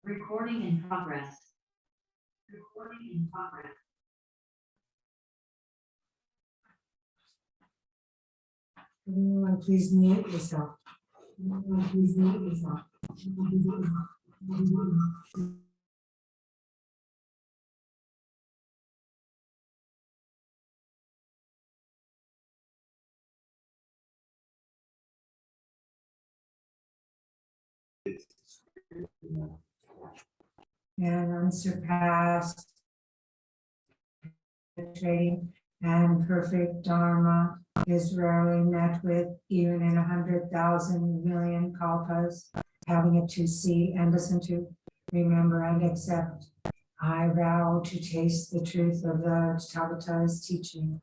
Recording in progress. Recording in progress. Everyone, please mute yourself. Everyone, please mute yourself. And unsurpassed, penetrating and perfect Dharma is rarely met with, even in 100,000 million kalpas. Having it to see and listen to, remember and accept. I vow to taste the truth of the Tathagata's teaching.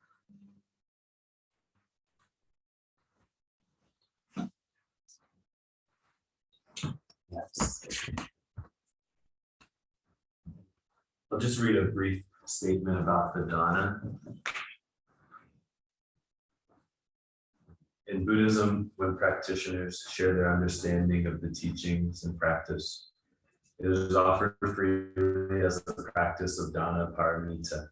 Yes. I'll just read a brief statement about the dana. In Buddhism, when practitioners share their understanding of the teachings and practice, it is offered freely as the practice of dana paramita.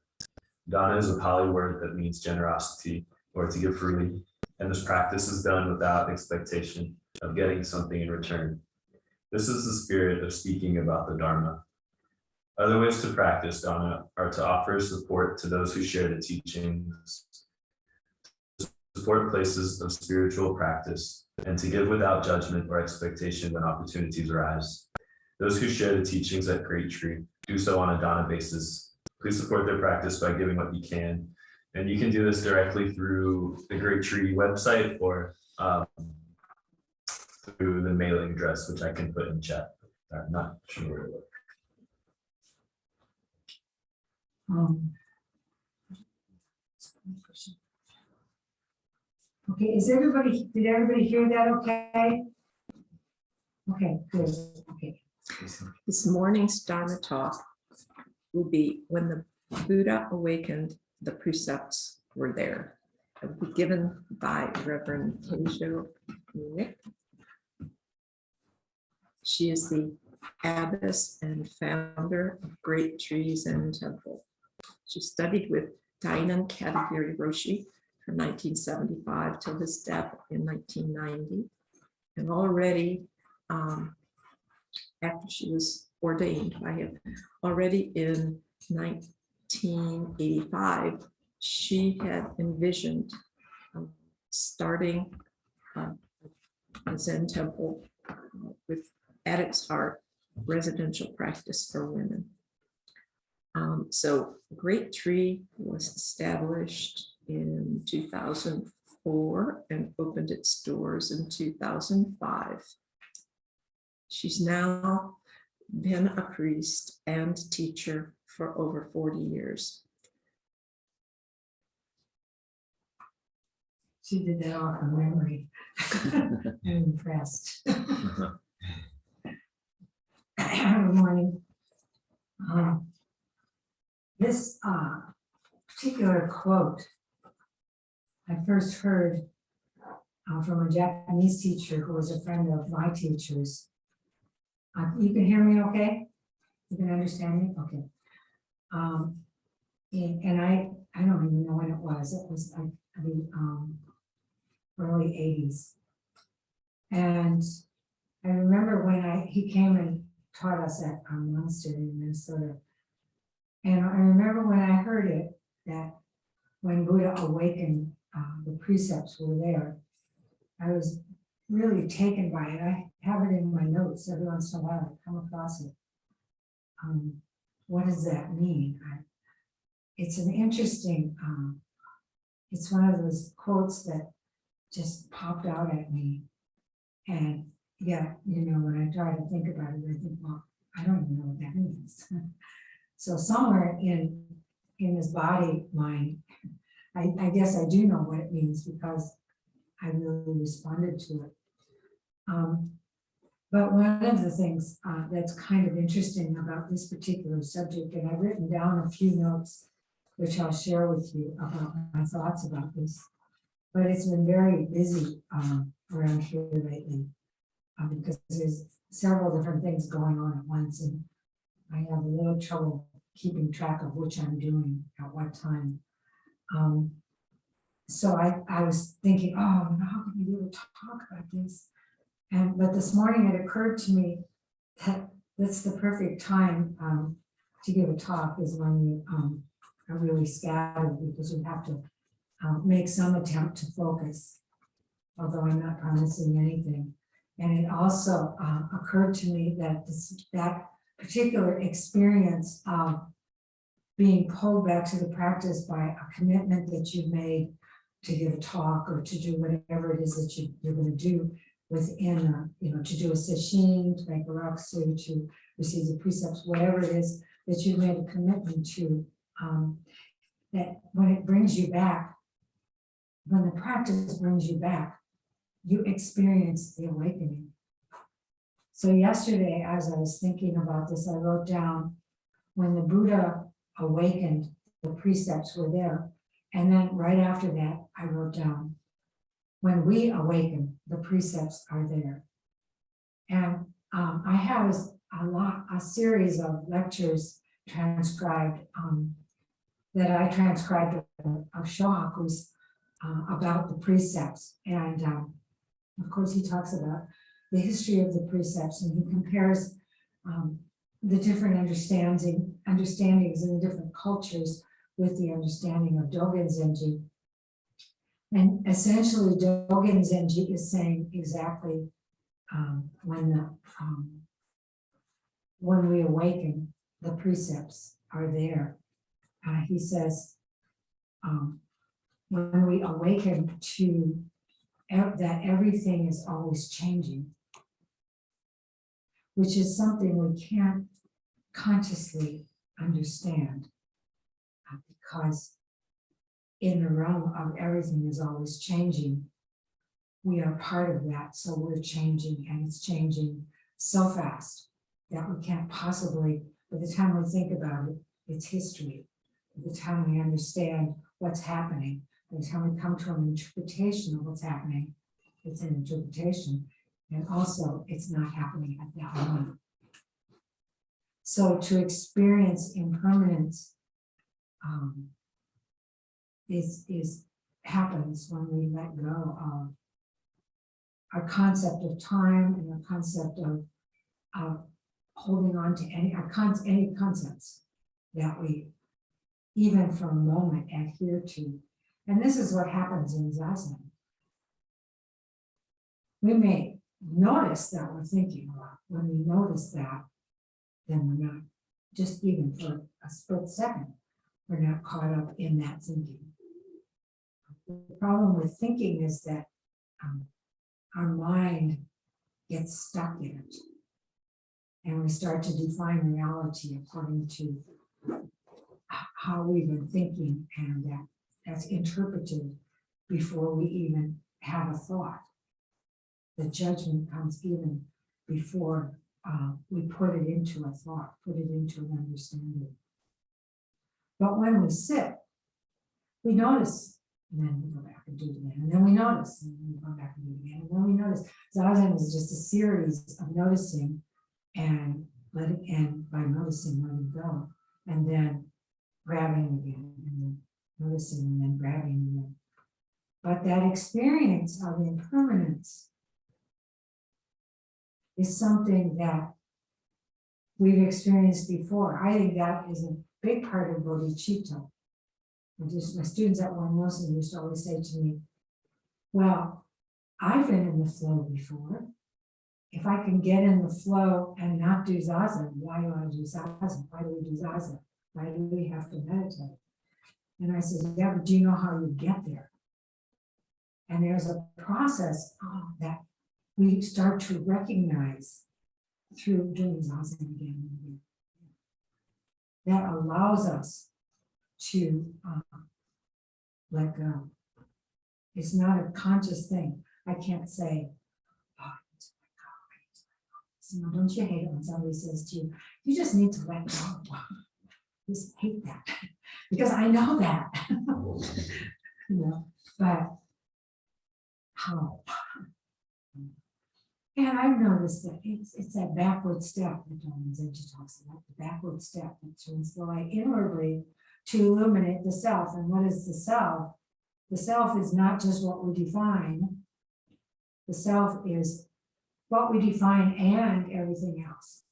Dana is a Pali word that means generosity or to give freely, and this practice is done without expectation of getting something in return. This is the spirit of speaking about the Dharma. Other ways to practice dana are to offer support to those who share the teachings, support places of spiritual practice, and to give without judgment or expectation when opportunities arise. Those who share the teachings at Great Tree do so on a dana basis. Please support their practice by giving what you can. And you can do this directly through the Great Tree website or through the mailing address, which I can put in chat. I'm not sure where to look. Okay, did everybody hear that okay? Okay, good, okay. This morning's Dharma talk will be when the Buddha awakened, the precepts were there. It will be given by Reverend Teijo Munnich. She is the abbess and founder of Great Tree Zen Temple. She studied with Dainan Kadagiri Roshi from 1975 till his death in 1990. And already, after she was ordained by him, already in 1985, she had envisioned starting a Zen temple with, at its heart, residential practice for women. So Great Tree was established in 2004 and opened its doors in 2005. She's now been a priest and teacher for over 40 years. She did that off of memory. I'm impressed. Good morning. This particular quote I first heard from a Japanese teacher who was a friend of my teacher's. You can hear me okay? You can understand me? Okay. And I don't even know when it was. It was like the early 80s. And I remember when he came and taught us at our monastery in Minnesota. And I remember when I heard it, that when Buddha awakened, the precepts were there. I was really taken by it. I have it in my notes every once in a while. I come across it. What does that mean? It's an interesting, it's one of those quotes that just popped out at me. And yeah, you know, when I try to think about it, I think, well, I don't even know what that means. So somewhere in this body, mind, I guess I do know what it means because I really responded to it. But one of the things that's kind of interesting about this particular subject, and I've written down a few notes, which I'll share with you about my thoughts about this, but it's been very busy around here lately. because there's several different things going on at once, and I have a little trouble keeping track of which I'm doing at what time. So I was thinking, oh, how can we be able to talk about this? But this morning it occurred to me that that's the perfect time to give a talk, is when you are really scattered, because you have to make some attempt to focus, although I'm not promising anything. And it also occurred to me that that particular experience of being pulled back to the practice by a commitment that you've made to give a talk or to do whatever it is that you're going to do within, to do a sesshin, to make a raksu, to receive the precepts, whatever it is that you've made a commitment to, that when it brings you back, when the practice brings you back, you experience the awakening. So yesterday, as I was thinking about this, I wrote down, when the Buddha awakened, the precepts were there. And then right after that, I wrote down, when we awaken, the precepts are there. And I have a series of lectures transcribed that I transcribed of Shohaku's about the precepts. And of course, he talks about the history of the precepts, and he compares the different understandings in the different cultures with the understanding of Dogen Zenji. And essentially, Dogen Zenji is saying exactly when we awaken, the precepts are there. He says, when we awaken to that everything is always changing, which is something we can't consciously understand, because in the realm of everything is always changing, we are part of that, so we're changing, and it's changing so fast that we can't possibly, by the time we think about it, it's history. By the time we understand what's happening, by the time we come to an interpretation of what's happening, it's an interpretation, and also it's not happening at that moment. So to experience impermanence happens when we let go of our concept of time and our concept of holding on to any concepts that we, even for a moment, adhere to. And this is what happens in Zazen. We may notice that we're thinking a lot. When we notice that, then we're not, just even for a split second, we're not caught up in that thinking. The problem with thinking is that our mind gets stuck in it. And we start to define reality according to how we've been thinking, and that's interpreted before we even have a thought. The judgment comes even before we put it into a thought, put it into an understanding. But when we sit, we notice, and then we go back and do it again, and then we notice, and then we go back and do it again, and then we notice. Zazen is just a series of noticing and letting, and by noticing, letting go, and then grabbing again, and then noticing, and then grabbing again. But that experience of impermanence is something that we've experienced before. I think that is a big part of bodhicitta. My students at One Wilson used to always say to me, well, I've been in the flow before. If I can get in the flow and not do Zazen, why do I do Zazen? Why do we do Zazen? Why do we have to meditate? And I said, yeah, but do you know how you get there? And there's a process that we start to recognize through doing Zazen again and again. That allows us to let go. It's not a conscious thing. I can't say, oh, I need to let go. I need to let go. So don't you hate it when somebody says to you, you just need to let go? I just hate that because I know that. But how? And I've noticed that it's that backward step that Dolan Zenji talks about, the backward step that turns the light inwardly to illuminate the self. And what is the self? The self is not just what we define. The self is what we define and everything else.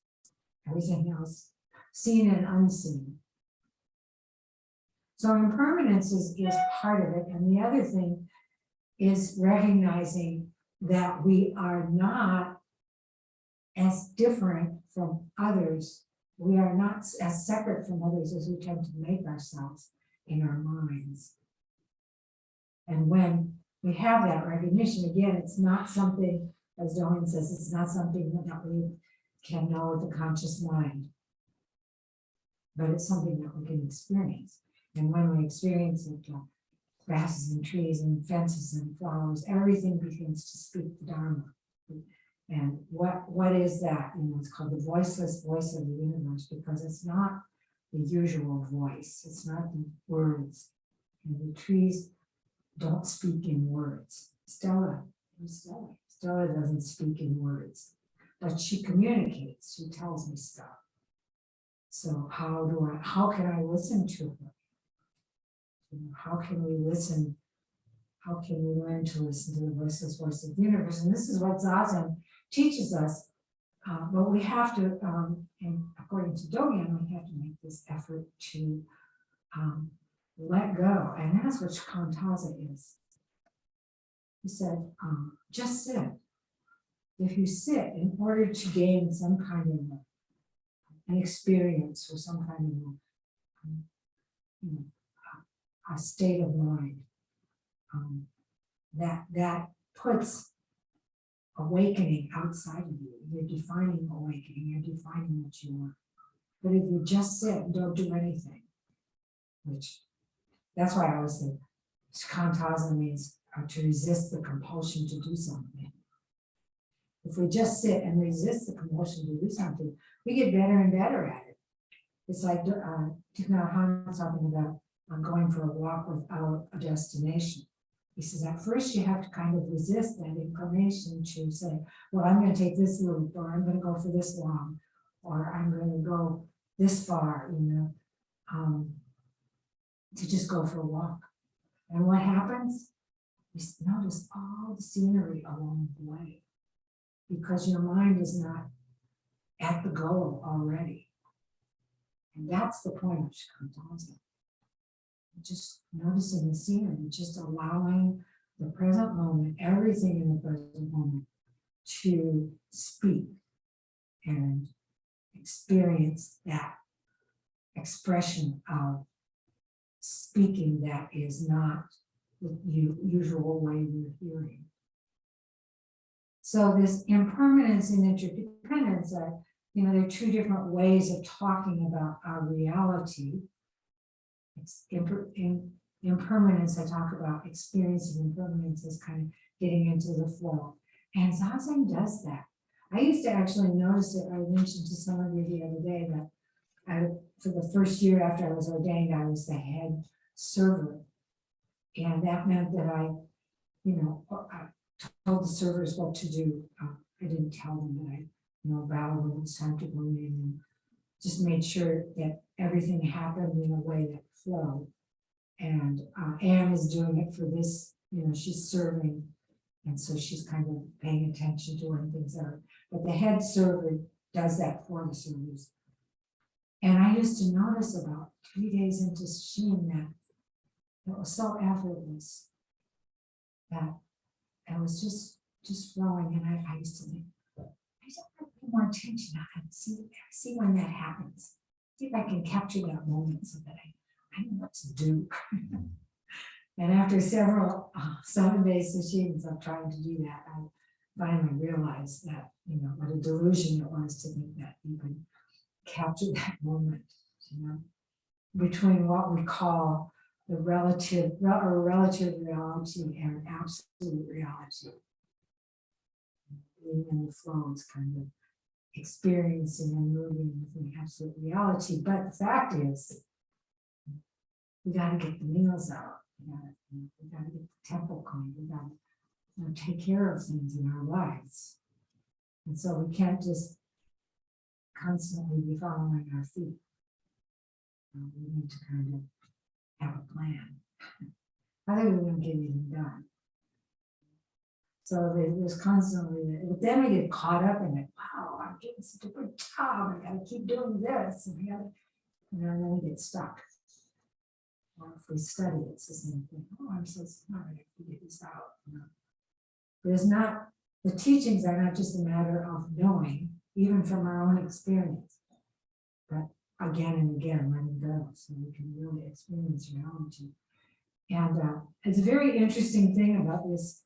Everything else, seen and unseen. So impermanence is part of it. And the other thing is recognizing that we are not as different from others. We are not as separate from others as we tend to make ourselves in our minds. And when we have that recognition, again, it's not something, as Dolan says, it's not something that we can know with the conscious mind, but it's something that we can experience. And when we experience it, grasses and trees and fences and flowers, everything begins to speak the Dharma. And what is that? You know, it's called the voiceless voice of the universe, because it's not the usual voice. It's not the words. And the trees don't speak in words. Stella doesn't speak in words, but she communicates. She tells me stuff. So how can I listen to her? You know, how can we listen? How can we learn to listen to the voiceless voice of the universe? And this is what Zazen teaches us. But we have to, and according to Dogen, we have to make this effort to let go. And that's what Shikantaza is. He said, just sit. If you sit in order to gain some kind of an experience or some kind of a state of mind, that puts awakening outside of you. You're defining awakening, you're defining what you want. But if you just sit and don't do anything, which that's why I always say Shikantaza means to resist the compulsion to do something. If we just sit and resist the compulsion to do something, we get better and better at it. It's like Thich Nhat Hanh was talking about going for a walk without a destination. He says, at first you have to kind of resist that inclination to say, well, I'm going to take this route, or I'm going to go for this long, or I'm going to go this far, you know, to just go for a walk. And what happens? You notice all the scenery along the way, because your mind is not at the goal already. And that's the point of Shikantaza. Just noticing the scenery, just allowing the present moment, everything in the present moment, to speak and experience that expression of speaking that is not the usual way we're hearing. So this impermanence and interdependence are, you know, there are two different ways of talking about our reality. In impermanence, I talk about experiencing impermanence as kind of getting into the flow. And Zazen does that. I used to actually notice it. I mentioned to some of you the other day that for the first year after I was ordained, I was the head server. And that meant that I told the servers what to do. I didn't tell them that I, vowed when it was time to go in and just made sure that everything happened in a way that flowed. And Anne is doing it for this, she's serving. And so she's kind of paying attention to when things are. But the head server does that for the servers. And I used to notice about 3 days into Shin that it was so effortless that it was just flowing. And I used to think, I just have to pay more attention and see when that happens. See if I can capture that moment so that I know what to do. And after several 7-day sessions of trying to do that, I finally realized that, what a delusion it was to think that you can capture that moment, between what we call the relative reality and absolute reality. Being in the flow is kind of experiencing and moving within absolute reality. But the fact is, we got to get the meals out. We got to get the temple clean. We got to take care of things in our lives. And so we can't just constantly be following our feet. We need to kind of have a plan. Otherwise, we wouldn't get anything done. So there's constantly, but then we get caught up in it. Wow, I'm doing such a good job. I gotta keep doing this. And then we get stuck. Or if we study, it's the same thing. Oh, I'm so smart. I have to figure this out. There's not, the teachings are not just a matter of knowing, even from our own experience, but again and again, letting go so we can really experience reality. And it's a very interesting thing about this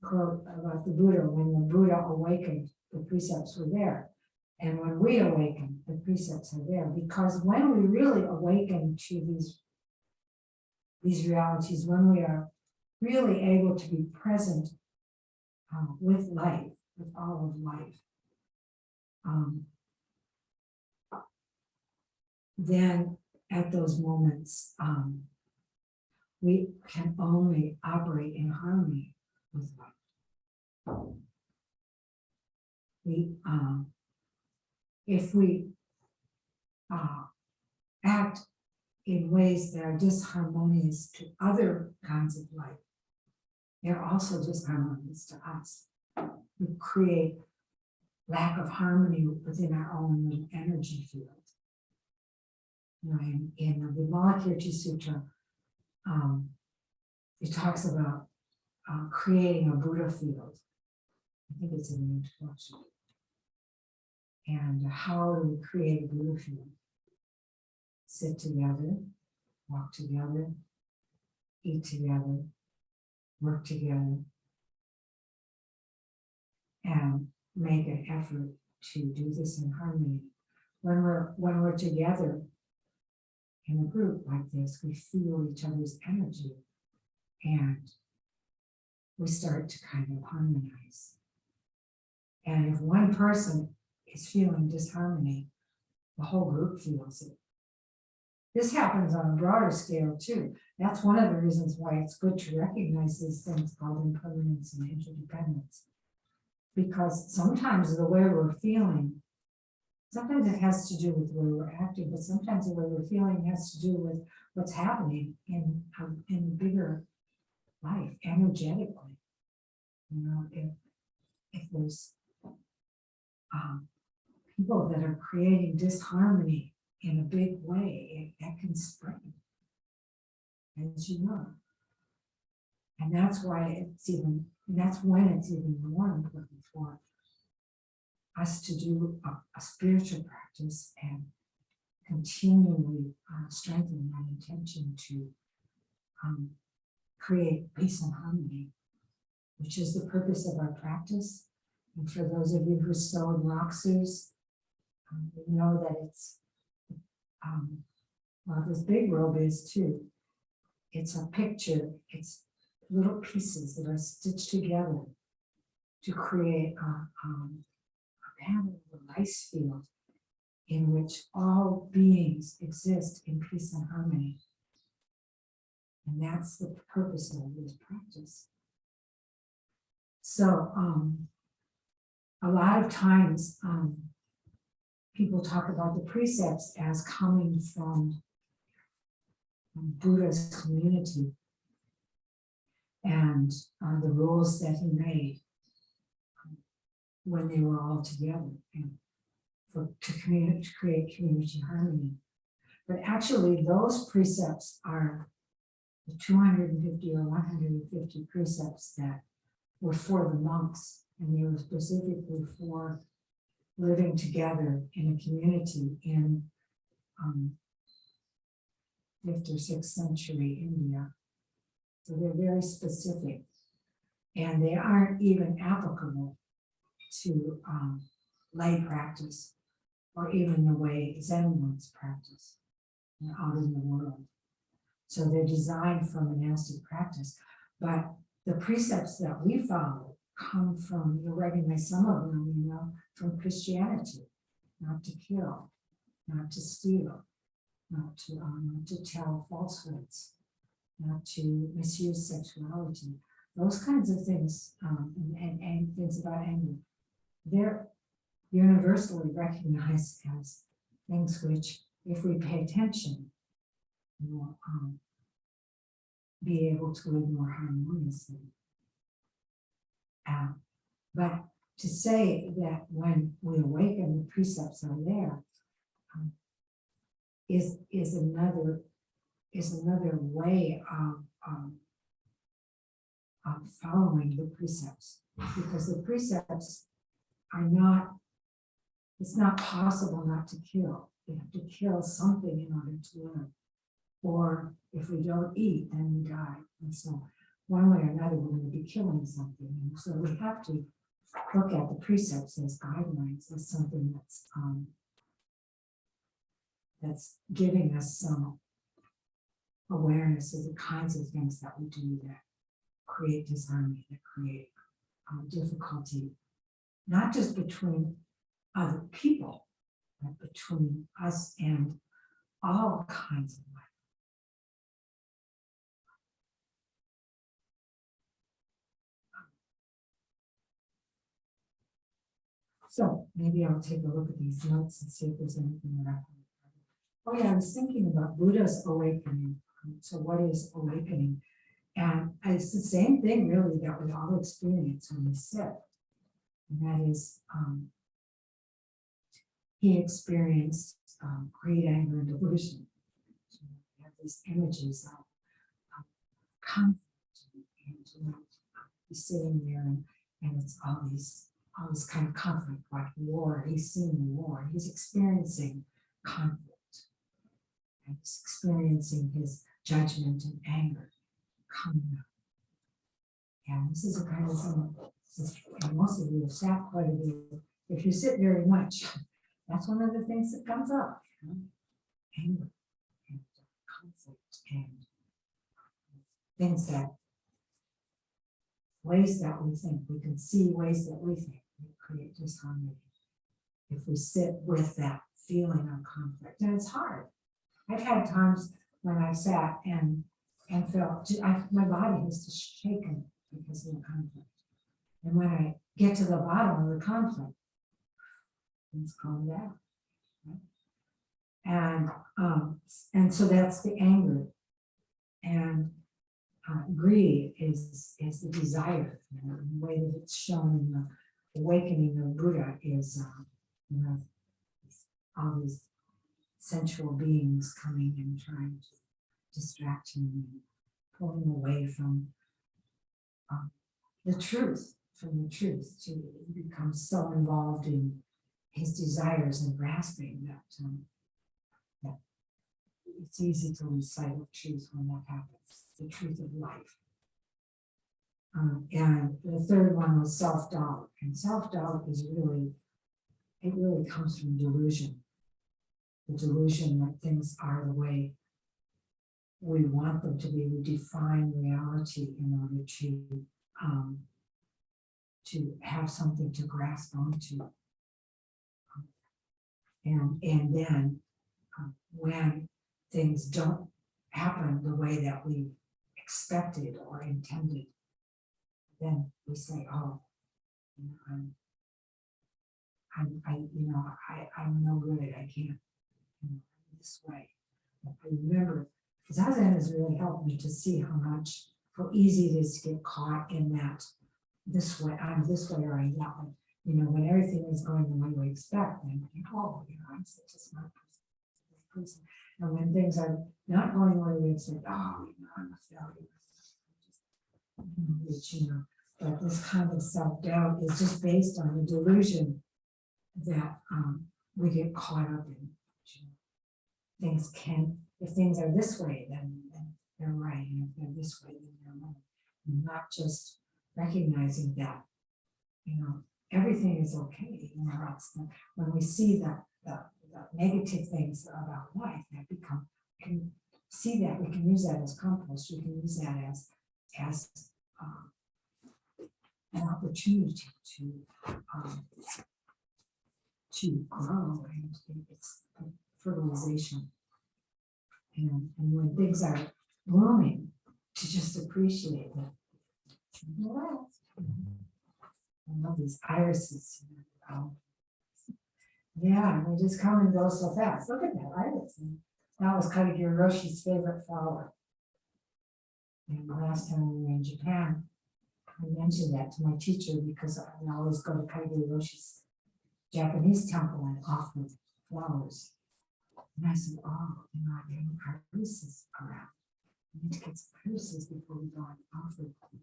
quote about the Buddha. When the Buddha awakened, the precepts were there. And when we awaken, the precepts are there. Because when we really awaken to these realities, when we are really able to be present with life, with all of life, then at those moments, we can only operate in harmony with life. If we act in ways that are disharmonious to other kinds of life, they're also disharmonious to us. We create lack of harmony within our own energy field. You know, in the Vimalakirti Sutra, it talks about creating a Buddha field. I think it's in the introduction. And how do we create a Buddha field? Sit together, walk together, eat together, work together, and make an effort to do this in harmony. When we're together in a group like this, we feel each other's energy and we start to kind of harmonize. And if one person is feeling disharmony, the whole group feels it. This happens on a broader scale too. That's one of the reasons why it's good to recognize these things called impermanence and interdependence. Because sometimes the way we're feeling, sometimes it has to do with the way we're acting, but sometimes the way we're feeling has to do with what's happening in bigger life, energetically. You know, if there's people that are creating disharmony in a big way, that can spread, as you know. And that's why that's when it's even more important for us to do a spiritual practice and continually strengthen that intention to create peace and harmony, which is the purpose of our practice. And for those of you who sewed Raksus, you know that it's, well, this big robe is too. It's a picture, it's little pieces that are stitched together to create a pattern of a rice field in which all beings exist in peace and harmony. And that's the purpose of this practice. So a lot of times people talk about the precepts as coming from Buddha's community and the rules that he made when they were all together and to create community harmony. But actually those precepts are the 250 or 150 precepts that were for the monks, and they were specifically for living together in a community in 5th or 6th century India. So they're very specific, and they aren't even applicable to lay practice or even the way Zen monks practice out in the world. So they're designed for monastic practice, but the precepts that we follow come from, you'll recognize some of them, you know, from Christianity: not to kill, not to steal, not to tell falsehoods, not to misuse sexuality, those kinds of things, and things about anger. they're universally recognized as things which, if we pay attention, will be able to live more harmoniously. But to say that when we awaken, the precepts are there, is another way of following the precepts, because the precepts are not. It's not possible not to kill. We have to kill something in order to live, or if we don't eat, then we die. And so, one way or another, we're going to be killing something. And so we have to look at the precepts as guidelines, as something that's giving us some awareness of the kinds of things that we do that create disharmony, that create difficulty, not just between other people, but between us and all kinds of life. So maybe I'll take a look at these notes and see if there's anything that I can. Oh yeah, I was thinking about Buddha's awakening. So what is awakening? And it's the same thing really that we all experience when we sit. And that is, he experienced great anger and delusion. So we have these images of conflict, and he's sitting there, and it's all this kind of conflict, like war. He's seeing the war. He's experiencing conflict. And he's experiencing his judgment and anger coming up. And this is a kind of thing, and most of you have sat quite a bit. If you sit very much, that's one of the things that comes up. Anger and conflict and things that, ways that we think, we can see ways that we think create disharmony. If we sit with that feeling of conflict, and it's hard. I've had times when I've sat and felt, my body is just shaken because of the conflict. And when I get to the bottom of the conflict, it's calmed down. Right? And so that's the anger. And greed is the desire. The way that it's shown in the awakening of Buddha is, all these sensual beings coming and trying to distract him and pull him away from the truth, to become so involved in his desires and grasping that it's easy to lose sight of truth when that happens, the truth of life. And the third one was self-doubt, and self-doubt is really comes from delusion. The delusion that things are the way we want them to be. We define reality in order to have something to grasp onto. And then when things don't happen the way that we expected or intended, then we say, "Oh, I'm no good. I can't this way." But I remember, Zazen has really helped me to see how easy it is to get caught in that this way, I'm this way or I'm that way. When everything is going the way we expect, then we think, "Oh, I'm such a smart person." And when things are not going the way we expect, "Oh, I'm a failure." But this kind of self-doubt is just based on the delusion that we get caught up in. If things are this way, then they're right, and if they're this way, then they're wrong. And not just recognizing that, everything is okay. When we see the negative things about life that can see that, we can use that as compost. We can use that as an opportunity to grow, and it's fertilization. And when things are blooming, to just appreciate that. I love these irises, Yeah, they just come and go so fast. Look at that iris. That was Kadagiri Roshi's favorite flower. And the last time we were in Japan, I mentioned that to my teacher because I always go to Kadagiri Roshi's Japanese temple and offer flowers. And I said, oh, you know, I have irises around. We need to get some irises before we go and offer them.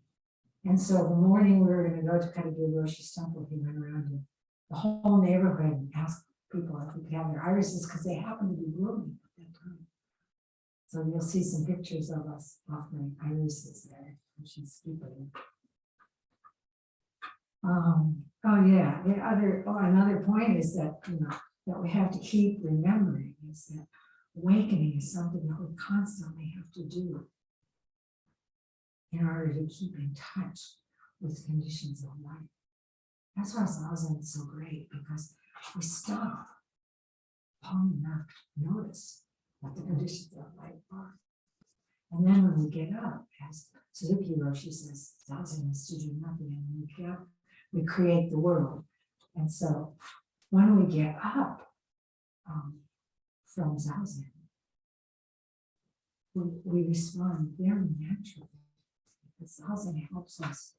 And so the morning we were going to go to Kadagiri Roshi's temple, he went around and the whole neighborhood and asked people if we could have their irises because they happened to be blooming at that time. So you'll see some pictures of us offering irises there, which is stupid. Oh yeah, another point is that, you know, that we have to keep remembering is that awakening is something that we constantly have to do in order to keep in touch with conditions of life. That's why Zazen is so great, because we stop long enough to notice what the conditions of life are. And then when we get up, as Suzuki Roshi says, Zazen is to do nothing, and when we get up, we create the world. And so when we get up from Zazen, we respond very naturally. Because Zazen helps us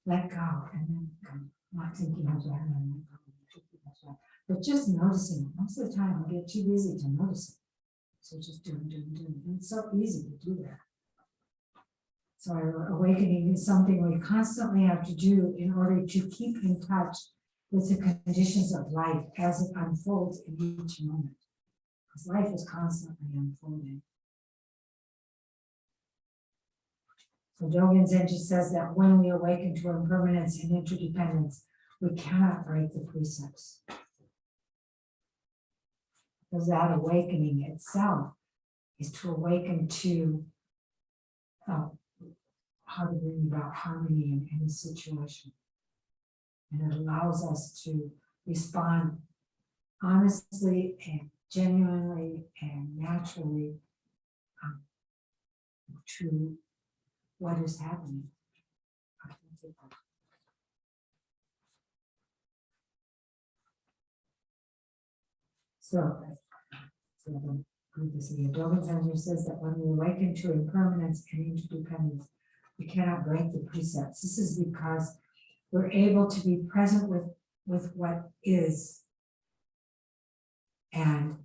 let go and then not thinking of that and but just noticing it. Most of the time I get too busy to notice it. So just doing. And it's so easy to do that. So awakening is something we constantly have to do in order to keep in touch with the conditions of life as it unfolds in each moment. Because life is constantly unfolding. So Dogen Zenji says that when we awaken to impermanence and interdependence, we cannot break the precepts. Because that awakening itself is to awaken to how to bring about harmony in any situation. And it allows us to respond honestly and genuinely and naturally to what is happening. So Dogen Zenji says that when we awaken to impermanence and interdependence, we cannot break the precepts. This is because we're able to be present with what is, and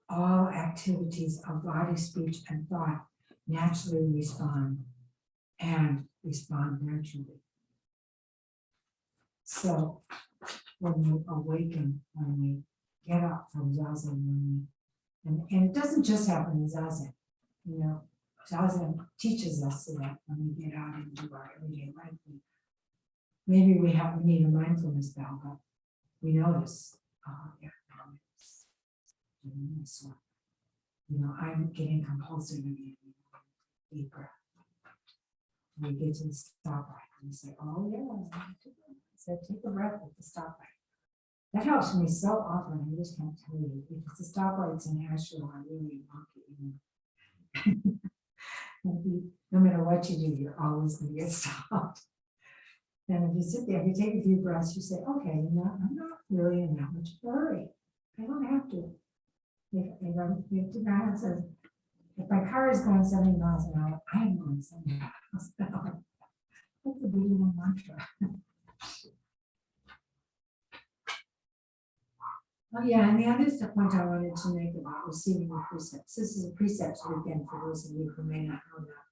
all activities of body, speech, and thought naturally respond naturally. So when we awaken, when we get up from Zazen, and it doesn't just happen in Zazen, you know, Zazen teaches us so that when we get out and do our everyday life, maybe we need a mindfulness bell, but we notice, doing this one. You know, I'm getting compulsive again, deep breath. We get to the stoplight and we say, oh yeah, take a breath at the stoplight. That helps me so often, I just can't tell you. Because the stoplight's in Asheville, I really want it. No matter what you do, you're always going to get stopped. And if you sit there, if you take a few breaths, you say, okay, I'm not really in that much of a hurry. I don't have to. If the guy says, if my car is going 70 miles an hour, I am going 70 miles an hour. That's a big little mantra. Oh yeah, and the other point I wanted to make about receiving the precepts. This is a precepts weekend for those of you who may not know that.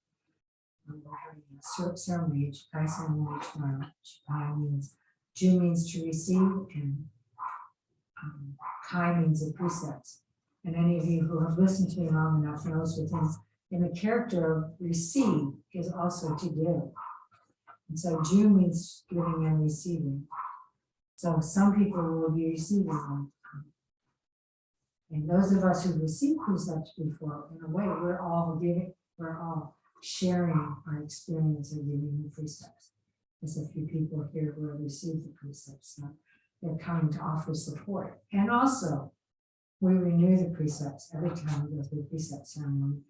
We're having a ceremony, Chikai ceremony tomorrow. Chikai means, Ju means to receive, and Kai means the precepts. And any of you who have listened to me long enough knows within in the character of receive is also to give. And so Ju means giving and receiving. So some people will be receiving them. And those of us who received precepts before, in a way, we're all sharing our experience of giving the precepts. There's a few people here who have received the precepts, so they're coming to offer support. And also, we renew the precepts every time we go through the precept ceremony.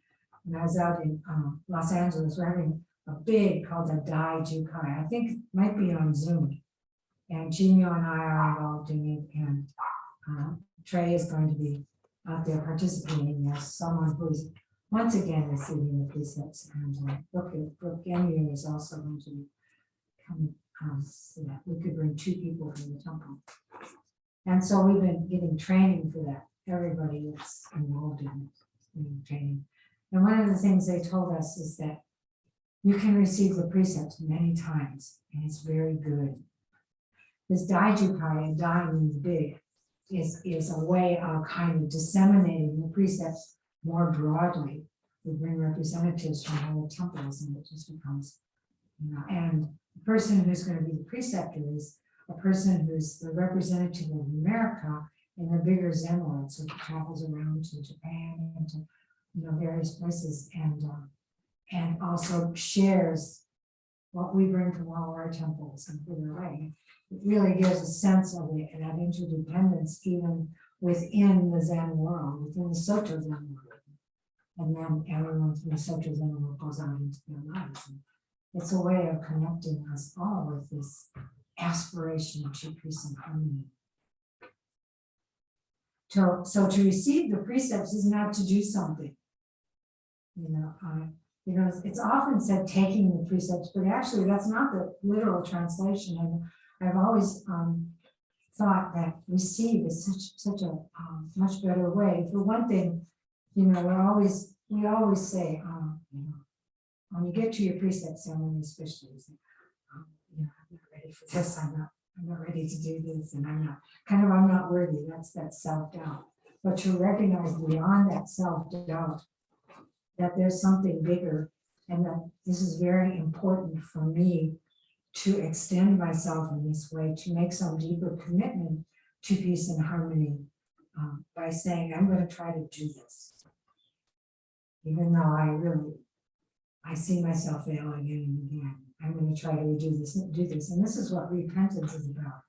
And I was out in Los Angeles, we're having a big called a Dai Jukai. I think it might be on Zoom. And Jimio and I are involved in it, and Trey is going to be out there participating as someone who's once again receiving the precepts, and Brooke Emu is also going to come, so that we could bring 2 people from the temple. And so we've been getting training for that. Everybody that's involved in it, getting training. And one of the things they told us is that you can receive the precepts many times, and it's very good. This Daijukai, and Dai means big, is a way of kind of disseminating the precepts more broadly. We bring representatives from all the temples, and it just becomes, and the person who's going to be the preceptor is a person who's the representative of America in the bigger Zen world, so it travels around to Japan and to various places, and also shares what we bring from all our temples and further away. It really gives a sense of it, and that interdependence even within the Zen world, within the Soto Zen world. And then everyone from the Soto Zen world goes out into their lives. And it's a way of connecting us all with this aspiration to peace and harmony. So to receive the precepts is not to do something. It's often said taking the precepts, but actually that's not the literal translation. I've always thought that receive is such a much better way. For one thing, we always say, when you get to your precept ceremony, especially, you say, I'm not ready for this. I'm not ready to do this, and I'm not worthy. That's that self-doubt. But to recognize beyond that self-doubt that there's something bigger, and that this is very important for me to extend myself in this way, to make some deeper commitment to peace and harmony by saying, I'm going to try to do this. Even though I see myself failing again and again, I'm going to try to do this. And this is what repentance is about.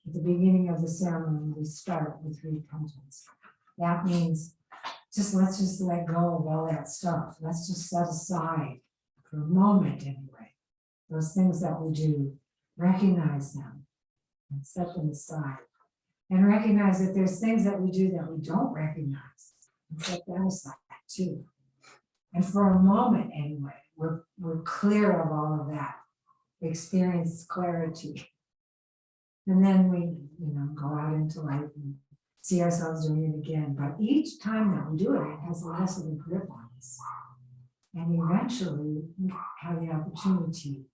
At the beginning of the ceremony, we start with repentance. That means let's just let go of all that stuff. Let's just set aside for a moment anyway, those things that we do, recognize them and set them aside. And recognize that there's things that we do that we don't recognize, and set that aside too. And for a moment anyway, we're clear of all of that, experience clarity. And then we, go out into life and see ourselves doing it again. But each time that we do it, it has less of a grip on us. And eventually we have the opportunity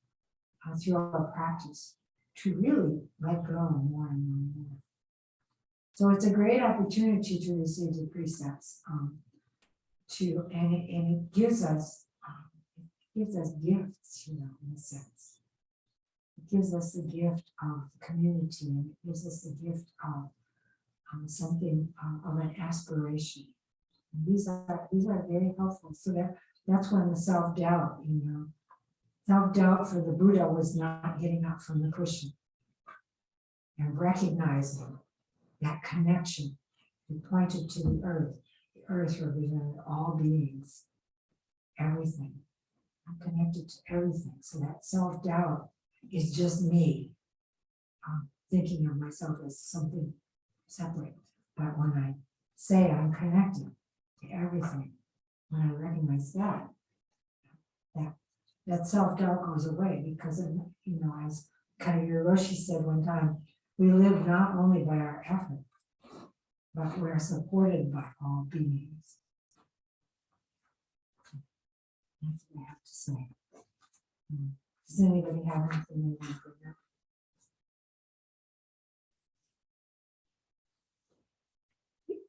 through our practice to really let go more and more and more. So it's a great opportunity to receive the precepts, and it gives us gifts, in a sense. It gives us the gift of community, and it gives us the gift of something of an aspiration. And these are very helpful. So that's when the self-doubt, self-doubt for the Buddha was not getting up from the cushion and recognizing that connection. He pointed to the earth. The earth represented all beings, everything. I'm connected to everything. So that self-doubt is just me thinking of myself as something separate. But when I say I'm connected to everything, when I recognize that self-doubt goes away, because as Kagyu Roshi said one time, we live not only by our effort, but we're supported by all beings. That's what I have to say. Does anybody have anything they want to bring up?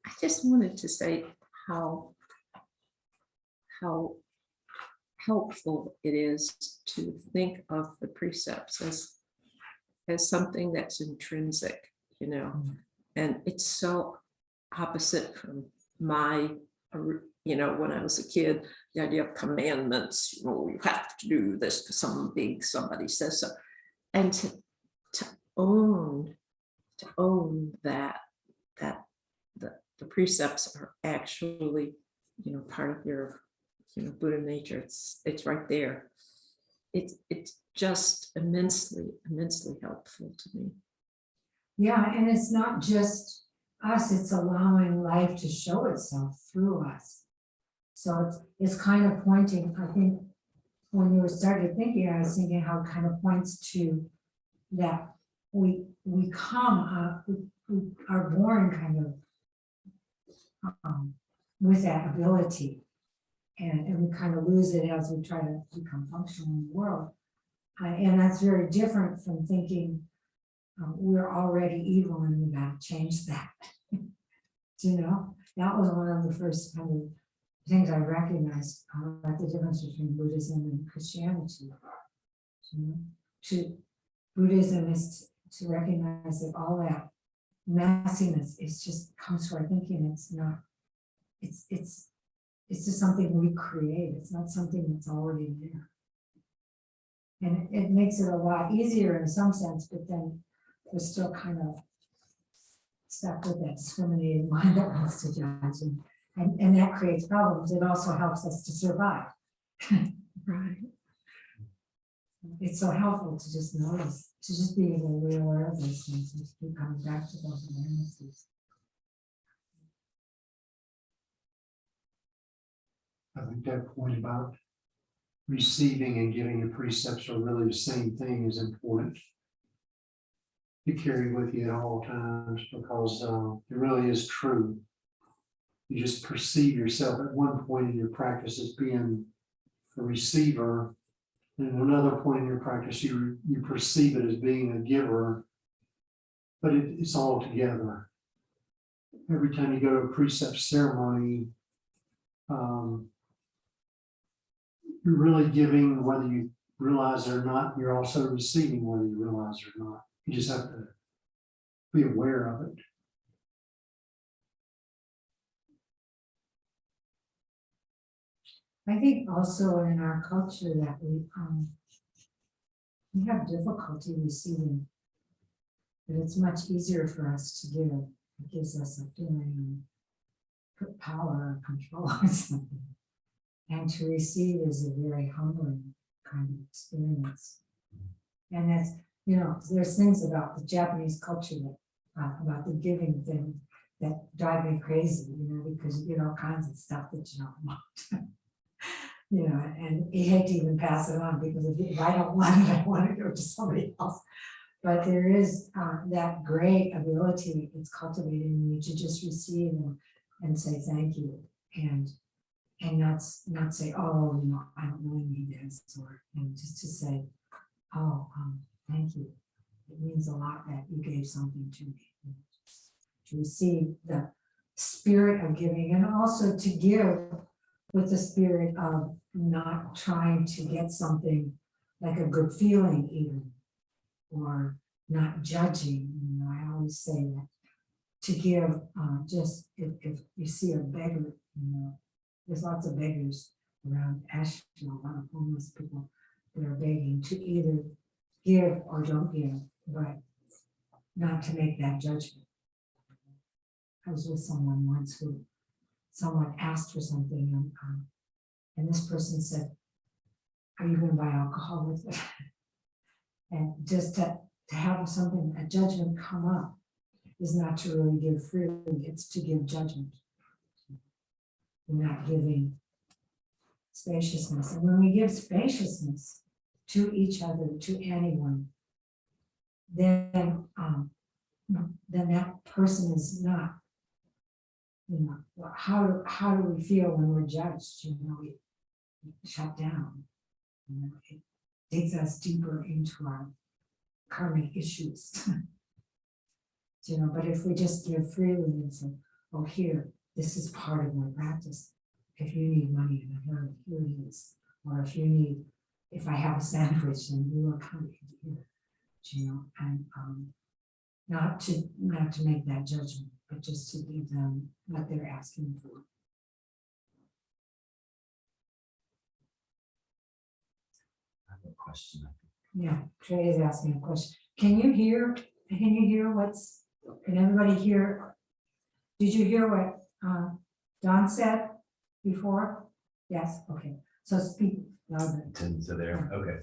I just wanted to say how helpful it is to think of the precepts as something that's intrinsic, and it's so opposite from my, when I was a kid, the idea of commandments, you have to do this because somebody says so. And to own that the precepts are actually, part of your, Buddha nature. It's right there. It's just immensely helpful to me. Yeah, and it's not just us, it's allowing life to show itself through us. So it's kind of pointing, I think, when you started thinking, I was thinking how it kind of points to that we come, we are born kind of with that ability. And we kind of lose it as we try to become functional in the world. And that's very different from thinking we're already evil and we got to change that. You know, that was one of the first kind of things I recognized about the difference between Buddhism and Christianity. You know, Buddhism is to recognize that all that messiness is just comes to our thinking. It's not. It's just something we create. It's not something that's already there. And it makes it a lot easier in some sense, but then we're still kind of stuck with that discriminating mind that wants to judge. And that creates problems. It also helps us to survive. Right. It's so helpful to just notice, to just be able to be aware of those things and to keep coming back to those awarenesses. I think that point about receiving and giving the precepts are really the same thing is important to carry with you at all times, because it really is true. You just perceive yourself at one point in your practice as being a receiver, and at another point in your practice you perceive it as being a giver, but it's all together. Every time you go to a precept ceremony, you're really giving, whether you realize it or not. You're also receiving, whether you realize it or not. You just have to be aware of it. I think also in our culture that we have difficulty receiving, but it's much easier for us to give. It gives us a feeling of power or control or something. And to receive is a very humbling kind of experience. And that's, you know, there's things about the Japanese culture that, about the giving thing that drive me crazy, you know, because you get all kinds of stuff that you don't want. You know, and you hate to even pass it on, because if I don't want it, I want to go to somebody else. But there is that great ability it's cultivated in you to just receive and say thank you, and not say, oh, you know, I don't really need this, or just to say, oh, thank you. It means a lot that you gave something to me. To receive the spirit of giving, and also to give with the spirit of not trying to get something like a good feeling even, or not judging. You know, I always say that to give, just if you see a beggar, you know, there's lots of beggars around Asheville, a lot of homeless people that are begging, to either give or don't give, but not to make that judgment. I was with someone once who someone asked for something, and this person said, are you going to buy alcohol with it? And just to have something, a judgment come up, is not to really give freely, it's to give judgment. You're not giving spaciousness. And when we give spaciousness to each other, to anyone, then that person is not, you know, how do we feel when we're judged? You know, we shut down. You know, it takes us deeper into our karmic issues. You know, but if we just give freely and say, oh, here, this is part of my practice. If you need money in a hurry, here it is. Or if I have a sandwich, then you are coming here. You know, and not to make that judgment, but just to give them what they're asking for. I have a question. Yeah, Trey is asking a question. Can you hear can everybody hear? Did you hear what Don said before? Yes, okay. So speak louder. To there, okay.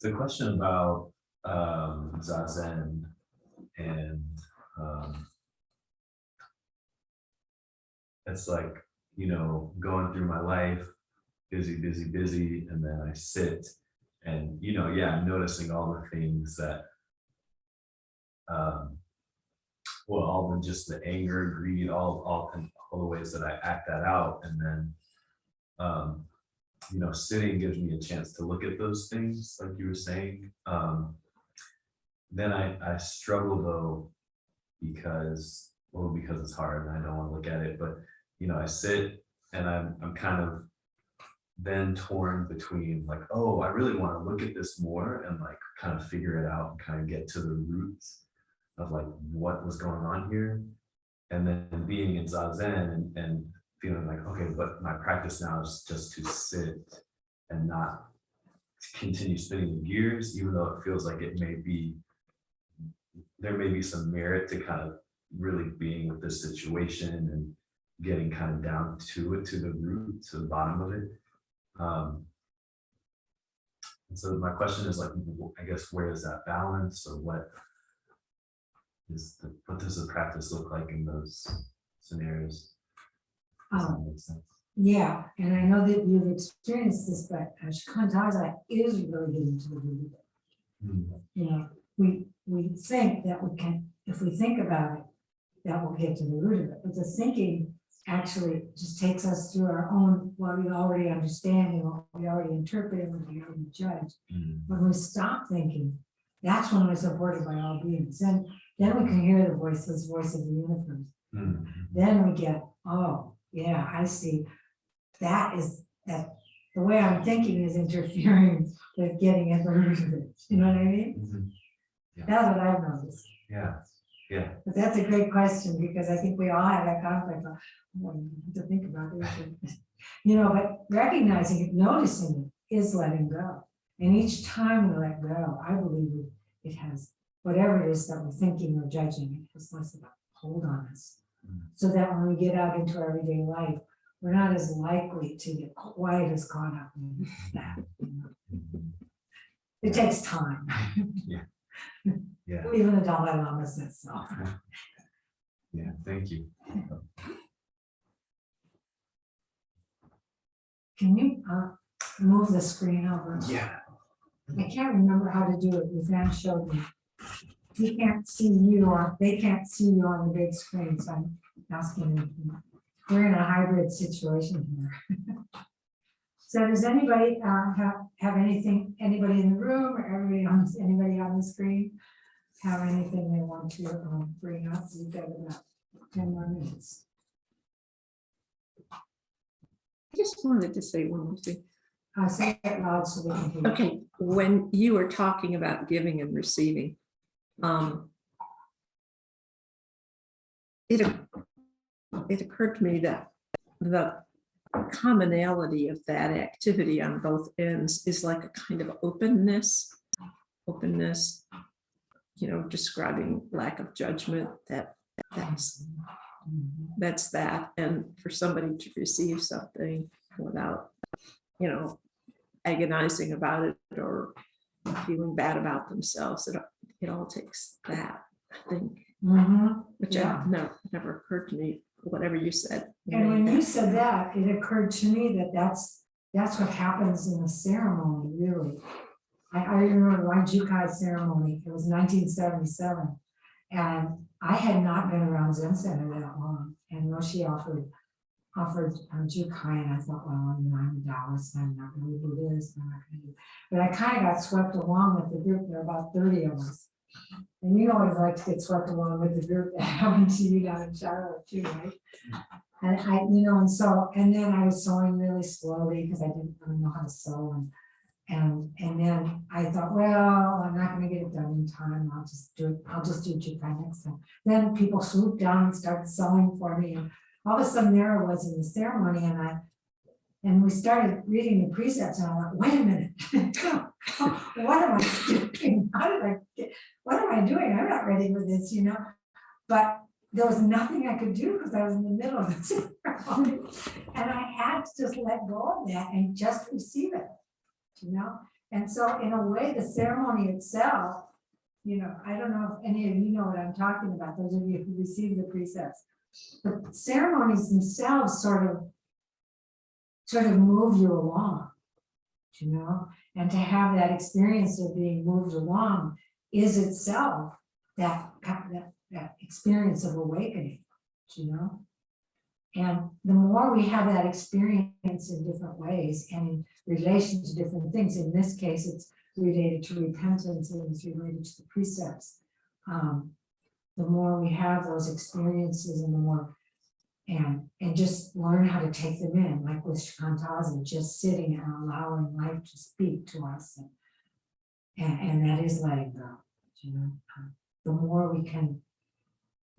The question about Zazen, And it's like, you know, going through my life, busy, and then I sit and, you know, yeah, noticing all the things that, well, all the just the anger, greed, all the ways that I act that out. And then, you know, sitting gives me a chance to look at those things, like you were saying. Then I struggle though, because it's hard and I don't want to look at it, but you know, I sit and I'm kind of then torn between like, oh, I really want to look at this more and like kind of figure it out and kind of get to the roots of like what was going on here. And then being in Zazen and feeling like, okay, but my practice now is just to sit and not continue spinning the gears, even though it feels like there may be some merit to kind of really being with this situation and getting kind of down to it, to the root, to the bottom of it. And so my question is like, I guess, where is that balance, or what does the practice look like in those scenarios? Does that make sense? Yeah, and I know that you've experienced this, but Shikantaza is really getting to the root of it. Mm. You know, we think that we can, if we think about it, that will get to the root of it. But the thinking actually just takes us through our own, what we already understand and what we already interpret and what we already judge. Mm. When we stop thinking, that's when we're supported by all beings. And then we can hear the voiceless voice of the universe. Mm. Then we get, oh, yeah, I see. That the way I'm thinking is interfering with getting at the root of it. You know what I mean? Mhm. Yeah. That's what I've noticed. Yeah, yeah. But that's a great question, because I think we all have that conflict of, oh, you have to think about it. You know, but recognizing it, noticing it is letting go. And each time we let go, I believe it has, whatever it is that we're thinking or judging, it has less of a hold on us. Mm. So that when we get out into our everyday life, we're not as likely to get quite as caught up in that. You know? Mhm. It takes time. Yeah. Yeah. Even the Dalai Lama says so. Yeah, thank you. Can you move the screen over? Yeah. I can't remember how to do it. Roseanne showed me. He can't see you, or they can't see you on the big screen, so I'm asking you. We're in a hybrid situation here. So does anybody have anything, anybody in the room or anybody on the screen have anything they want to bring up? We've got about 10 more minutes. I just wanted to say one more thing. Say it loud so we can hear. Okay, when you were talking about giving and receiving, it occurred to me that the commonality of that activity on both ends is like a kind of openness, you know, describing lack of judgment, that's that. And for somebody to receive something without, you know, agonizing about it or feeling bad about themselves, it all takes that, I think, which Yeah. never occurred to me, whatever you said. And when you said that, it occurred to me that that's what happens in the ceremony, really. I remember my Jukai ceremony, it was 1977, and I had not been around Zen Center that long, and Roshi offered Jukai, and I thought, well, you know, I'm a Taoist, I'm not going to do this, I'm not going to do. But I kind of got swept along with the group. There were about 30 of us. And you know what it's like to get swept along with the group that happened to you down in Charlotte too, right? And I, you know, and then I was sewing really slowly because I didn't really know how to sew. And then I thought, well, I'm not going to get it done in time. I'll just do Jukai next time. Then people swooped down and started sewing for me. And all of a sudden there I was in the ceremony, and we started reading the precepts, and I thought, wait a minute, what am I doing? What am I doing? I'm not ready for this, you know? But there was nothing I could do because I was in the middle of the ceremony. And I had to just let go of that and just receive it, you know? And so in a way, the ceremony itself You know, I don't know if any of you know what I'm talking about, those of you who receive the precepts. The ceremonies themselves sort of move you along, you know, and to have that experience of being moved along is itself that experience of awakening, you know. And the more we have that experience in different ways and in relation to different things, in this case, it's related to repentance and it's related to the precepts. The more we have those experiences and the more, and just learn how to take them in, like with Shikantaza, just sitting and allowing life to speak to us. And that is letting go, you know. The more we can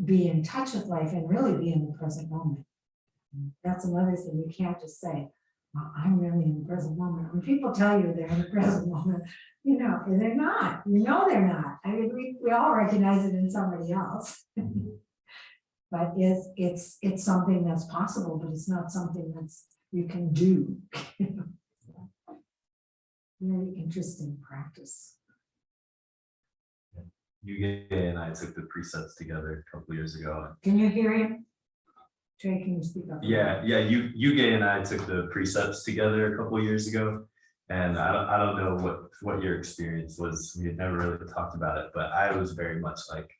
be in touch with life and really be in the present moment. That's another thing, you can't just say, well, I'm really in the present moment. When people tell you they're in the present moment, you know, they're not, you know they're not. I mean, we all recognize it in somebody else. But it's something that's possible, but it's not something that's you can do. Very interesting practice. Yuge and I took the precepts together a couple years ago. Can you hear him? Trey, can you speak up? Yeah, Yuge and I took the precepts together a couple years ago. And I don't know what your experience was. We had never really talked about it, but I was very much like,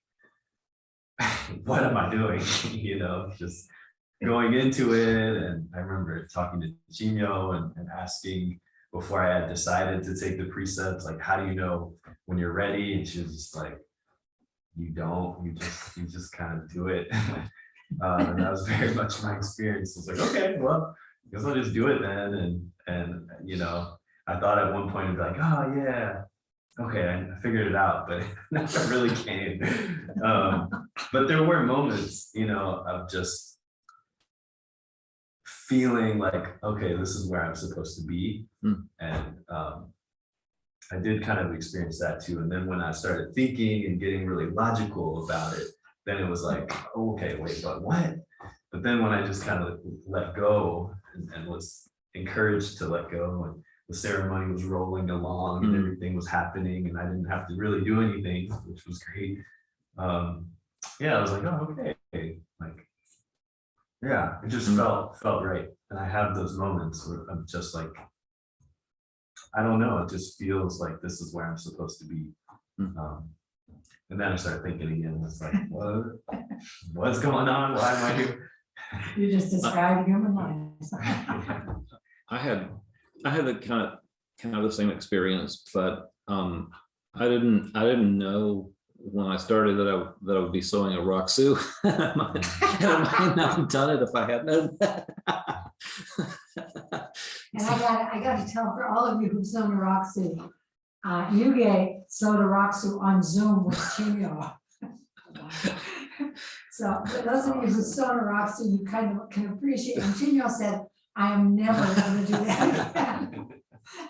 what am I doing? You know, just going into it. And I remember talking to Jinyo and asking before I had decided to take the precepts, like, how do you know when you're ready? And she was just like, you don't, you just kind of do it. And that was very much my experience. I was like, okay, well, I guess I'll just do it then. And you know, I thought at one point I'd be like, oh yeah, okay, I figured it out, but it never really came. But there were moments, you know, of just feeling like, okay, this is where I'm supposed to be. And I did kind of experience that too. And then when I started thinking and getting really logical about it, then it was like, oh, okay, wait, but what? But then when I just kind of let go and was encouraged to let go, and the ceremony was rolling along and everything was happening and I didn't have to really do anything, which was great. Yeah, I was like, oh, okay. Like, yeah, it just felt right. And I have those moments where I'm just like, I don't know, it just feels like this is where I'm supposed to be. And then I started thinking again, it's like, what's going on? Why am I here? You just described human life. I had the kind of the same experience, but I didn't know when I started that I would be sewing a Roxu. I might not have done it if I had known that. And I got to tell for all of you who've sewn a Roxu, Yuge sewed a Roxu on Zoom with Chinyo. So for those of you who sewn a Roxu, you kind of can appreciate. And Chinyo said, I am never going to do that again.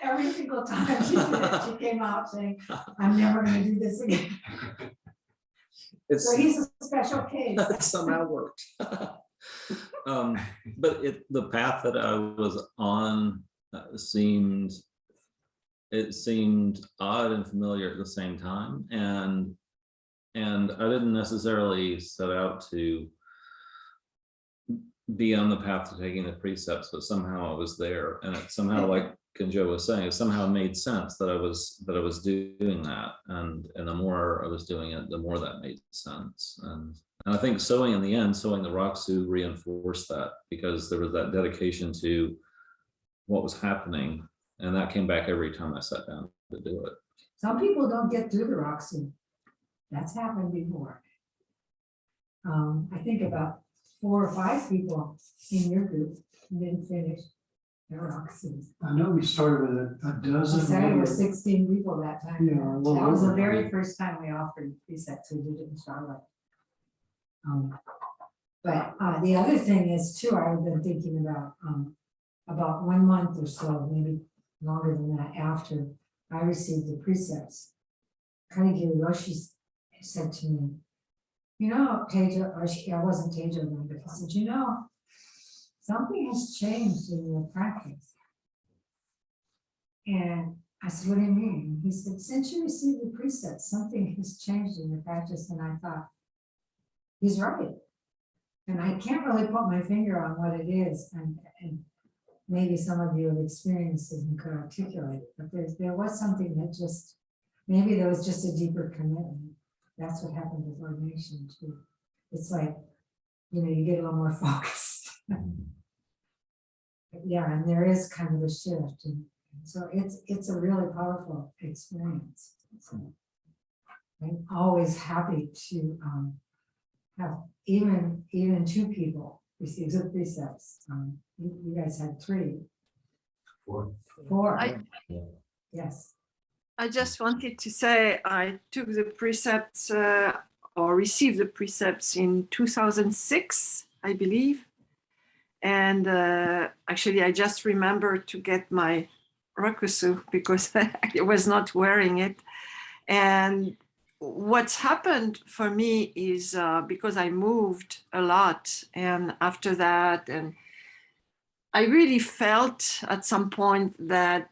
Every single time she did it, she came out saying, I'm never going to do this again. So he's a special case. It somehow worked. But the path that I was on seemed odd and familiar at the same time, and I didn't necessarily set out to be on the path to taking the precepts, but somehow I was there, and it somehow, like Kenjo was saying, it somehow made sense that I was doing that, and the more I was doing it, the more that made sense. And I think sewing in the end, sewing the Roxu reinforced that, because there was that dedication to what was happening, and that came back every time I sat down to do it. Some people don't get through the Roxu. That's happened before. I think about 4 or 5 people in your group didn't finish their Roxu. I know we started with a dozen. I said it was 16 people that time. Yeah, a little That was the over. very first time we offered precepts. We did it in Charlotte. But the other thing is too, I've been thinking about 1 month or so, maybe longer than that, after I received the precepts, Kanegiri Roshi said to me, you know, Teijo, or I wasn't Teijo then, but he said, you know, something has changed in your practice. And I said, what do you mean? He said, since you received the precepts, something has changed in your practice. And I thought, he's right. And I can't really put my finger on what it is. And maybe some of you have experienced it and could articulate it, but there was something that just, maybe there was just a deeper commitment. That's what happened with ordination too. It's like, you know, you get a little more focused. Yeah, and there is kind of a shift. And so it's a really powerful experience. So I'm always happy to have even two people receive the precepts. You guys had 3. 4. Yes. I just wanted to say I took the precepts or received the precepts in 2006, I believe. And actually, I just remembered to get my rakusu because I was not wearing it. And what's happened for me is because I moved a lot, and after that, and I really felt at some point that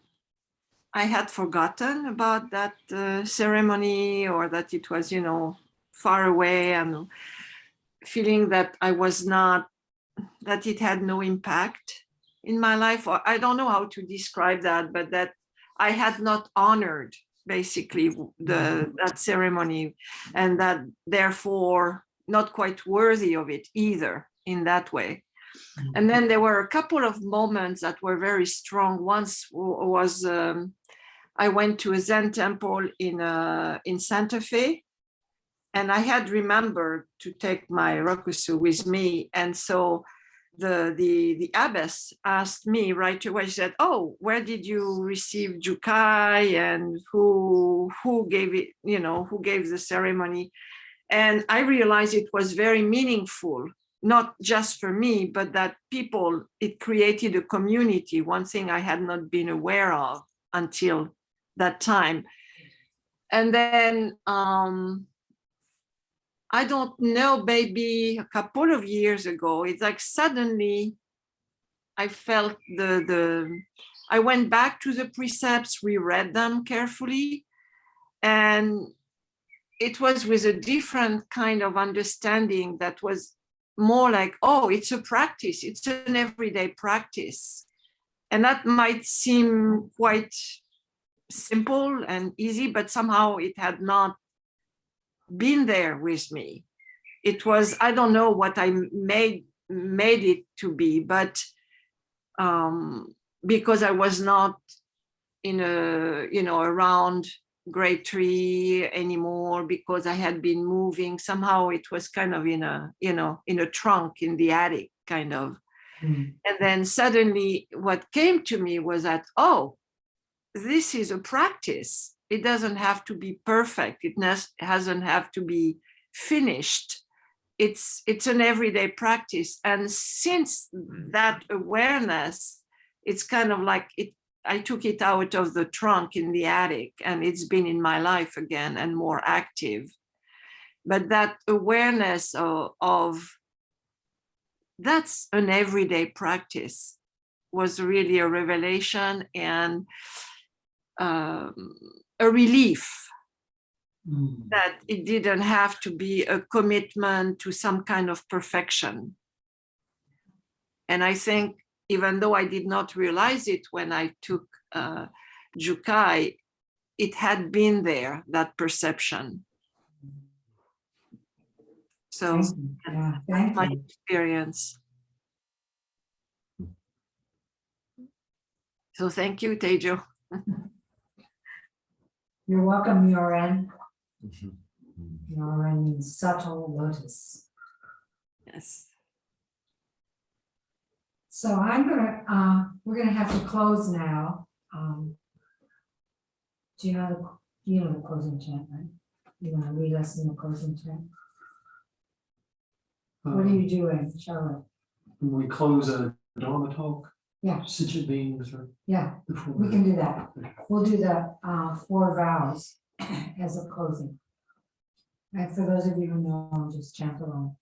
I had forgotten about that ceremony, or that it was, you know, far away, and feeling that I was not, that it had no impact in my life. Or I don't know how to describe that, but that I had not honored basically that ceremony, and that therefore not quite worthy of it either in that way. And then there were a couple of moments that were very strong. Once was I went to a Zen temple in Santa Fe, and I had remembered to take my rakusu with me. And so the abbess asked me right away, she said, oh, where did you receive jukai, and who gave it, you know, who gave the ceremony? And I realized it was very meaningful, not just for me, but that people, it created a community, one thing I had not been aware of until that time. And then I don't know, maybe a couple of years ago, it's like suddenly I felt I went back to the precepts, reread them carefully, and it was with a different kind of understanding that was more like, oh, it's a practice, it's an everyday practice. And that might seem quite simple and easy, but somehow it had not been there with me. It was, I don't know what I made it to be, but because I was not in a, you know, around great tree anymore, because I had been moving, somehow it was kind of in a, you know, in a trunk in the attic kind of. And then suddenly what came to me was that, oh, this is a practice. It doesn't have to be perfect. It doesn't have to be finished. It's an everyday practice. And since that awareness, it's kind of like I took it out of the trunk in the attic, and it's been in my life again and more active. But that awareness of that's an everyday practice was really a revelation and a relief that it didn't have to be a commitment to some kind of perfection. And I think even though I did not realize it when I took jukai, it had been there, that perception. So Yeah, that's thank my you. experience. So thank you, Teijo. You're welcome, Yoren. Yoren means subtle lotus. Yes. So we're gonna have to close now. Do you know the closing chant, right? You wanna lead us in the closing chant? What are you doing, Charlotte? When we close a Dharma talk, Yeah, sentient beings or yeah, before. we can do that. We'll do the 4 vows as a closing. And for those of you who know, I'll just chant along.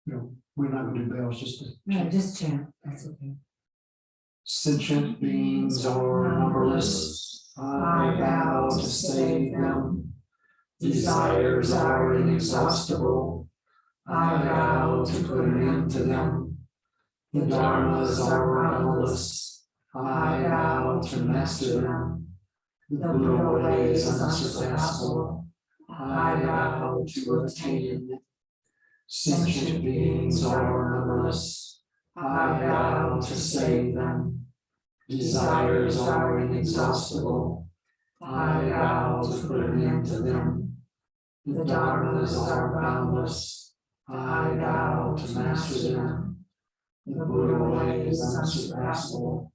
You know, we're not gonna do bells, just to. No, just chant, that's okay. Sentient beings are numberless, I vow to save them. Desires are inexhaustible, I vow to put an end to them. The dharmas are boundless, I vow to master them. The Buddha way is unsurpassable, I vow to attain it. Sentient beings are numberless, I vow to save them. Desires are inexhaustible, I vow to put an end to them. The dharmas are boundless, I vow to master them. The Buddha way is unsurpassable,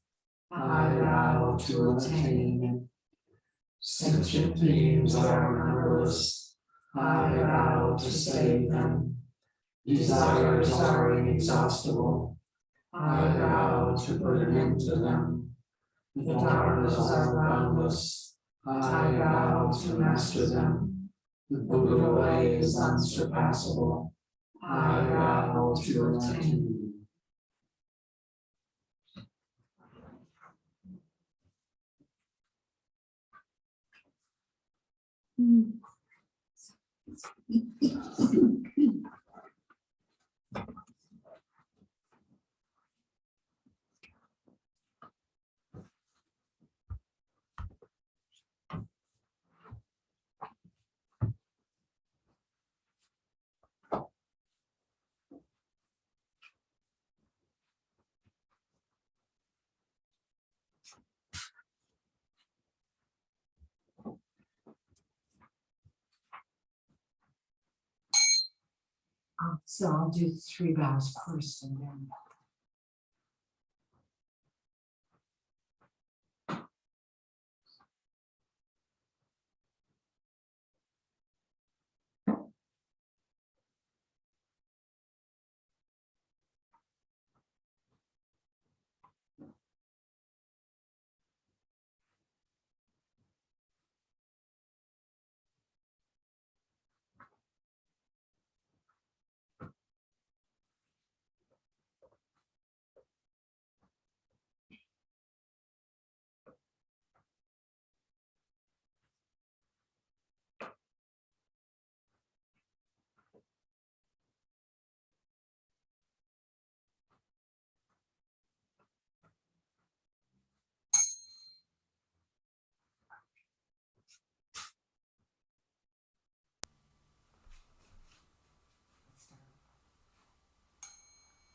I vow to attain it. Sentient beings are numberless, I vow to save them. Desires are inexhaustible, I vow to put an end to them. The dharmas are boundless, I vow to master them. The Buddha way is unsurpassable, I vow to attain. So I'll do 3 vows first and then.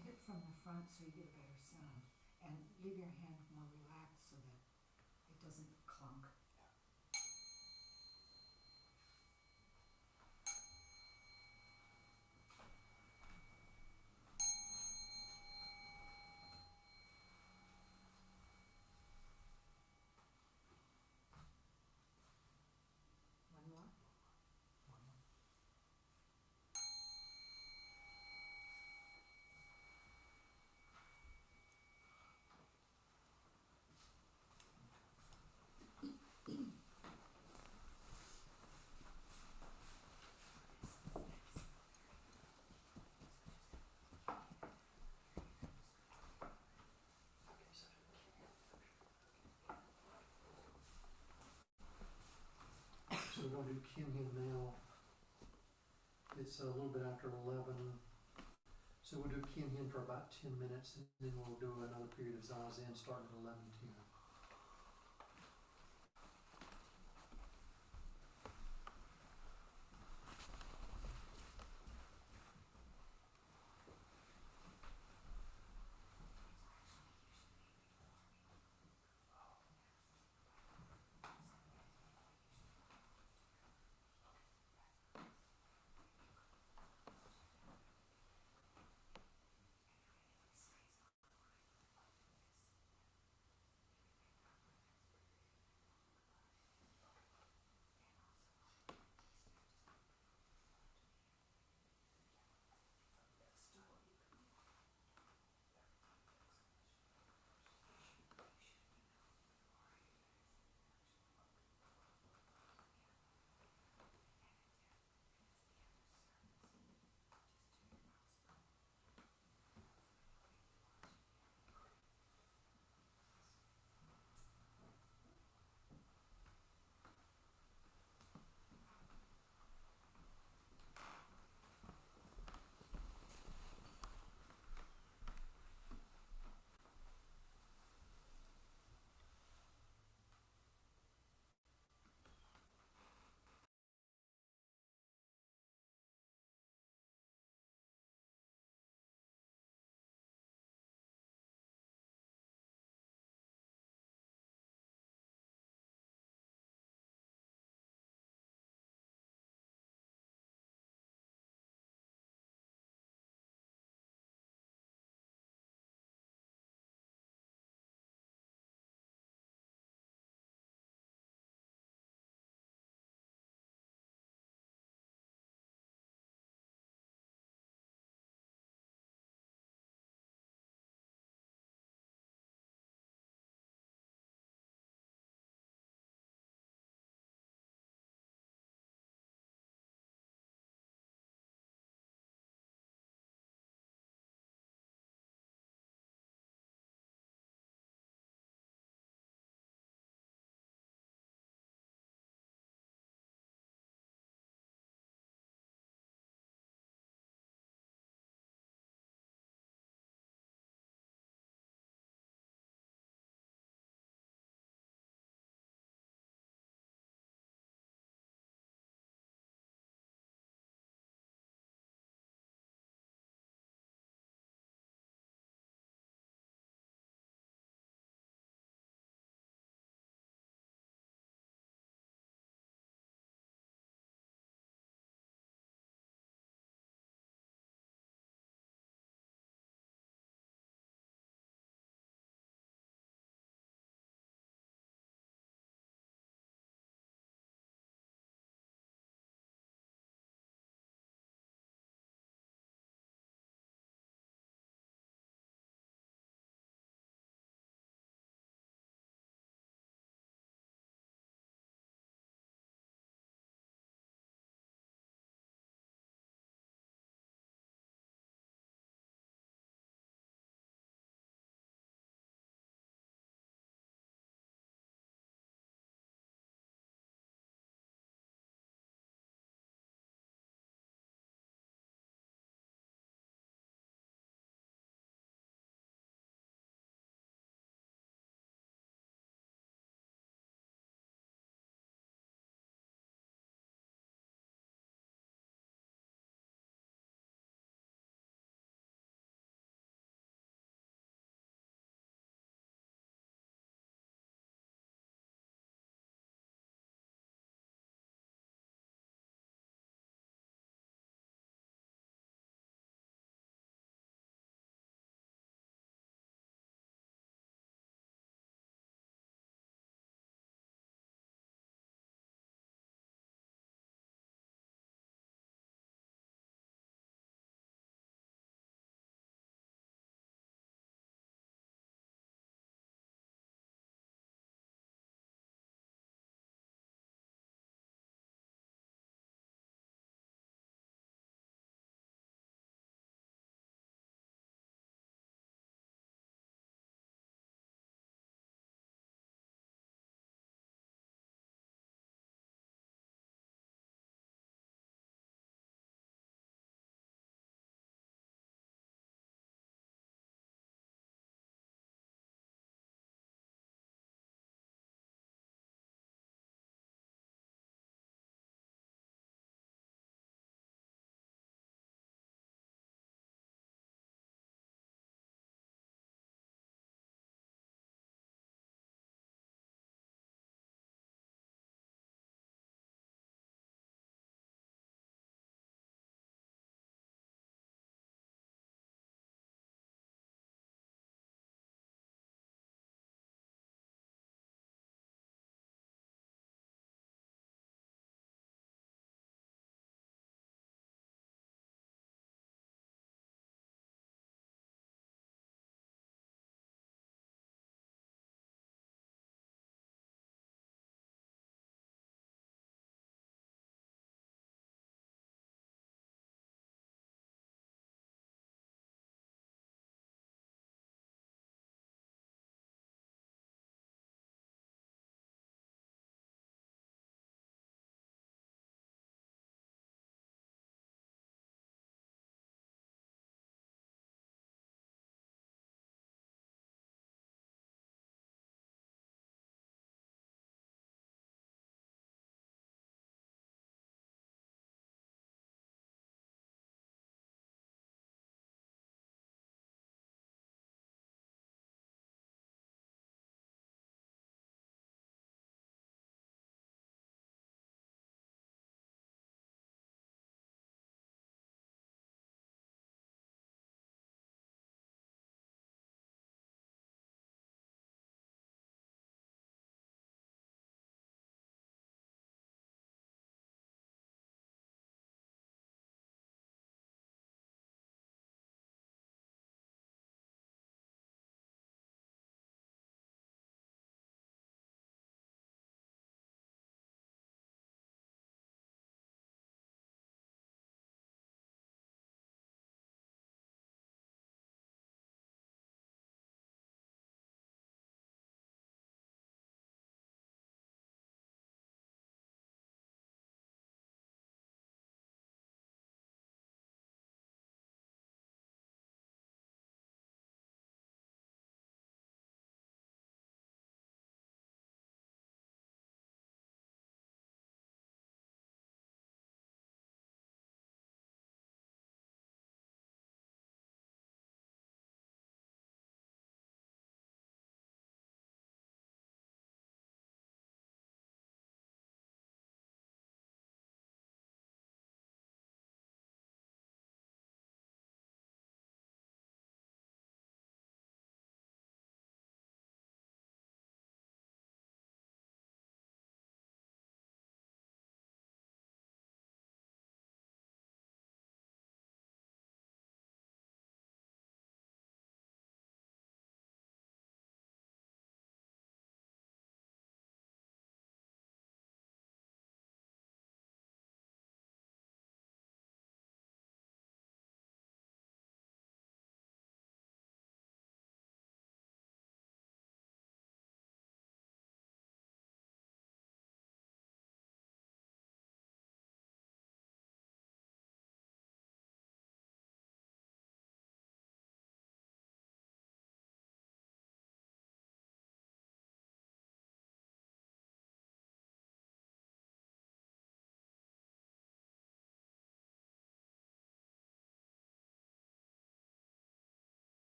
Hit it from the front so you get a better sound, and leave your hand more relaxed so that it doesn't clunk. One more. So we're going to do Kinhin now. It's a little bit after 11. So we'll do Kinhin for about 10 minutes, and then we'll do another period of Zazen starting at 11:10.